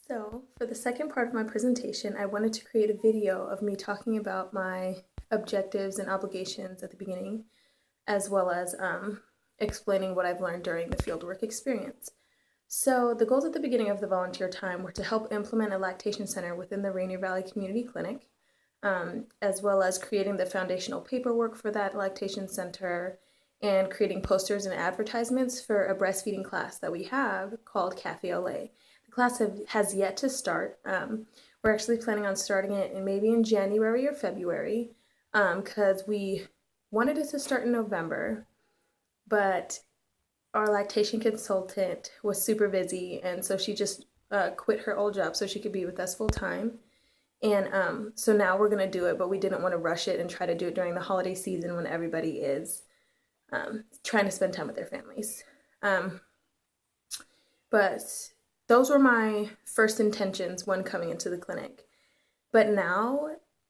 So, for the second part of my presentation, I wanted to create a video of me talking about my objectives and obligations at the beginning, as well as explaining what I've learned during the fieldwork experience. So, the goals at the beginning of the volunteer time were to help implement a lactation center within the Rainier Valley Community Clinic, as well as creating the foundational paperwork for that lactation center and creating posters and advertisements for a breastfeeding class that we have called Cafe Ole. The class has yet to start. We're actually planning on starting it maybe in January or February because we wanted it to start in November, but our lactation consultant was super busy, and so she just quit her old job so she could be with us full time. And so now we're going to do it, but we didn't want to rush it and try to do it during the holiday season when everybody is trying to spend time with their families. But those were my first intentions when coming into the clinic. But now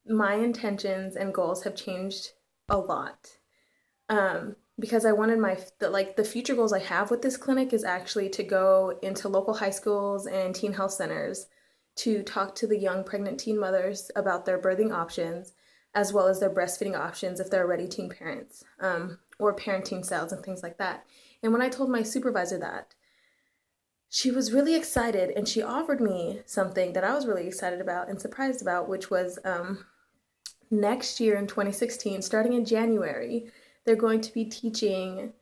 my intentions and goals have changed a lot. Because I wanted the future goals I have with this clinic is actually to go into local high schools and teen health centers to talk to the young pregnant teen mothers about their birthing options, as well as their breastfeeding options if they're already teen parents, or parenting styles and things like that. And when I told my supervisor that, she was really excited, and she offered me something that I was really excited about and surprised about, which was next year in 2016, starting in January, they're going to be teaching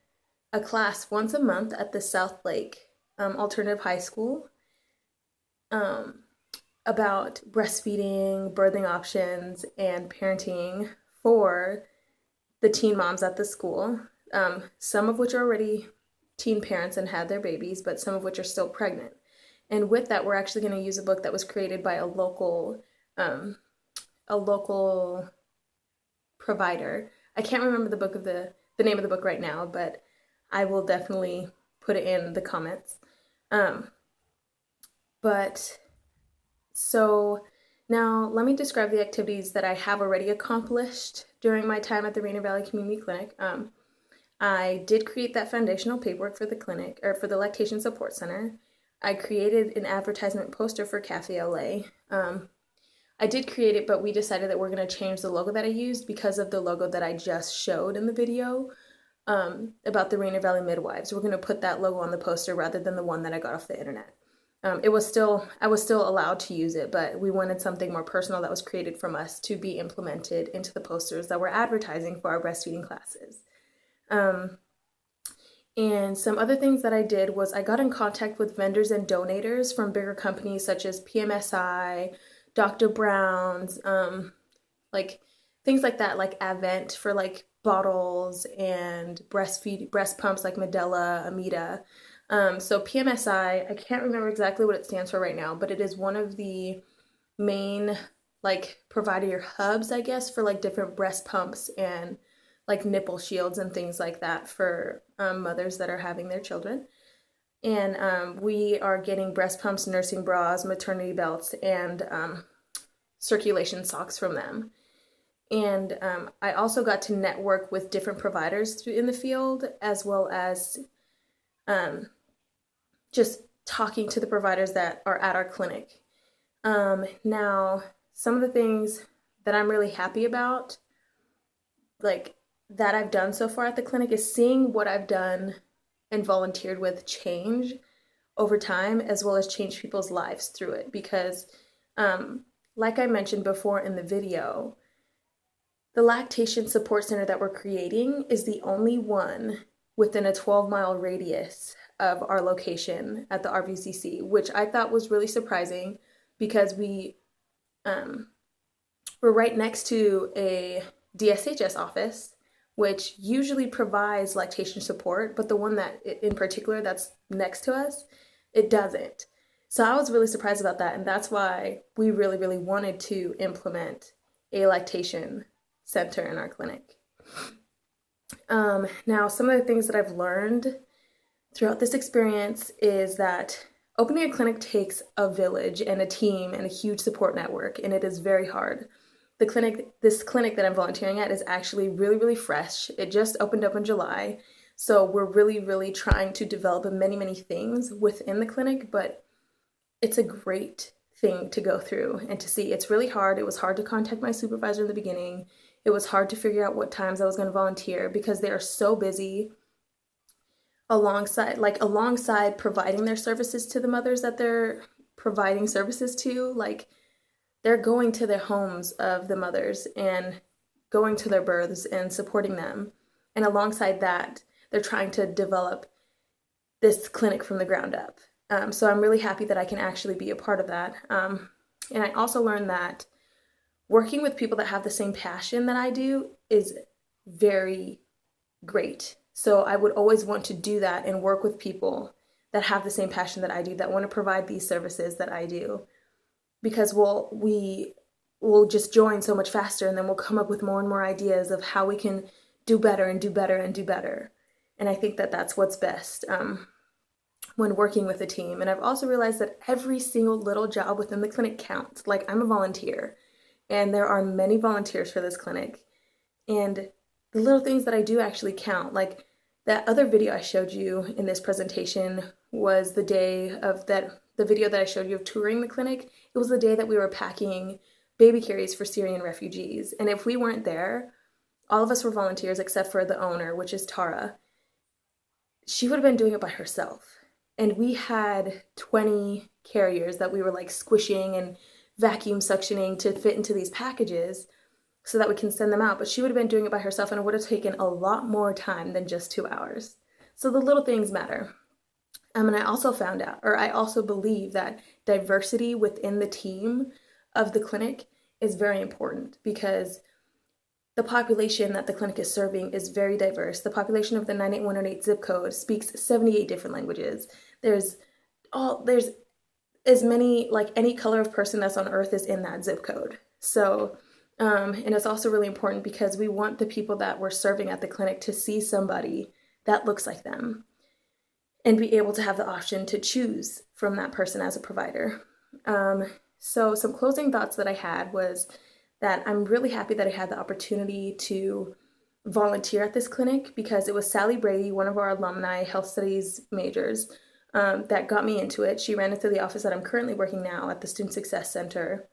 a class once a month at the South Lake Alternative High School about breastfeeding, birthing options, and parenting for the teen moms at the school, some of which are already teen parents and had their babies, but some of which are still pregnant. And with that, we're actually going to use a book that was created by a local provider. I can't remember the name of the book right now, but I will definitely put it in the comments. So now let me describe the activities that I have already accomplished during my time at the Rainier Valley Community Clinic. I did create that foundational paperwork for the clinic, or for the Lactation Support Center. I created an advertisement poster for Cafe Ole. I did create it, but we decided that we're going to change the logo that I used because of the logo that I just showed in the video about the Rainier Valley Midwives. We're going to put that logo on the poster rather than the one that I got off the internet. I was still allowed to use it, but we wanted something more personal that was created from us to be implemented into the posters that we're advertising for our breastfeeding classes. And some other things that I did was I got in contact with vendors and donators from bigger companies such as PMSI, Dr. Brown's, like things like that, like Avent for like bottles and breast pumps like Medela, Amida. So PMSI, I can't remember exactly what it stands for right now, but it is one of the main like provider hubs, I guess, for like different breast pumps and like nipple shields and things like that for mothers that are having their children. And we are getting breast pumps, nursing bras, maternity belts, and circulation socks from them. And I also got to network with different providers in the field, as well as just talking to the providers that are at our clinic. Now, some of the things that I'm really happy about, like that I've done so far at the clinic, is seeing what I've done and volunteered with change over time, as well as change people's lives through it. Because like I mentioned before in the video, the lactation support center that we're creating is the only one within a 12-mile radius of our location at the RVCC, which I thought was really surprising because we're right next to a DSHS office, which usually provides lactation support, but the one that in particular that's next to us, it doesn't. So I was really surprised about that, and that's why we really, really wanted to implement a lactation center in our clinic. Now, some of the things that I've learned throughout this experience is that opening a clinic takes a village and a team and a huge support network, and it is very hard. This clinic that I'm volunteering at is actually really, really fresh. It just opened up in July, so we're really, really trying to develop many, many things within the clinic, but it's a great thing to go through and to see. It's really hard. It was hard to contact my supervisor in the beginning. It was hard to figure out what times I was going to volunteer because they are so busy alongside providing their services to the mothers that they're providing services to. Like, they're going to the homes of the mothers and going to their births and supporting them. And alongside that, they're trying to develop this clinic from the ground up. So I'm really happy that I can actually be a part of that. And I also learned that working with people that have the same passion that I do is very great. So I would always want to do that and work with people that have the same passion that I do, that want to provide these services that I do, because we will just join so much faster, and then we'll come up with more and more ideas of how we can do better and do better and do better. And I think that that's what's best when working with a team. And I've also realized that every single little job within the clinic counts. Like, I'm a volunteer, and there are many volunteers for this clinic, and the little things that I do actually count. Like, that other video I showed you in this presentation was the video that I showed you of touring the clinic. It was the day that we were packing baby carries for Syrian refugees. And if we weren't there, all of us were volunteers except for the owner, which is Tara. She would have been doing it by herself. And we had 20 carriers that we were like squishing and vacuum suctioning to fit into these packages so that we can send them out. But she would have been doing it by herself, and it would have taken a lot more time than just 2 hours. So the little things matter. And I also believe that diversity within the team of the clinic is very important, because the population that the clinic is serving is very diverse. The population of the 98108 zip code speaks 78 different languages. There's as many, like, any color of person that's on earth is in that zip code. So, and it's also really important because we want the people that we're serving at the clinic to see somebody that looks like them and be able to have the option to choose from that person as a provider. So some closing thoughts that I had was that I'm really happy that I had the opportunity to volunteer at this clinic, because it was Sally Brady, one of our alumni health studies majors, that got me into it. She ran into the office that I'm currently working now at the Student Success Center.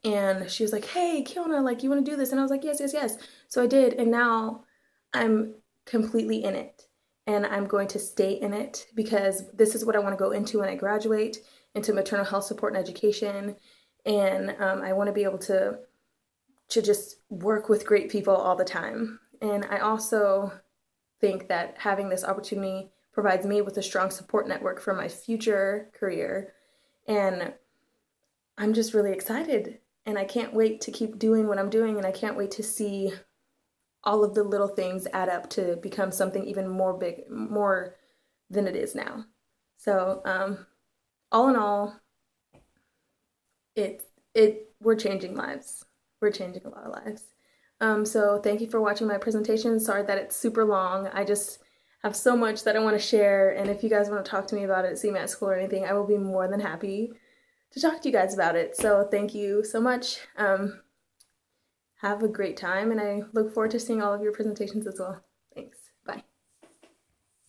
And she was like, "Hey, Kiona, like, you want to do this?" And I was like, yes, yes, yes. So I did. And now I'm completely in it. And I'm going to stay in it, because this is what I want to go into when I graduate, into maternal health support and education. And I want to be able to just work with great people all the time. And I also think that having this opportunity provides me with a strong support network for my future career. And I'm just really excited, and I can't wait to keep doing what I'm doing, and I can't wait to see all of the little things add up to become something even more than it is now. So all in all, we're changing lives. We're changing a lot of lives. So thank you for watching my presentation. Sorry that it's super long. I just have so much that I want to share, and if you guys want to talk to me about it, see me at school or anything, I will be more than happy to talk to you guys about it. So thank you so much. Have a great time, and I look forward to seeing all of your presentations as well.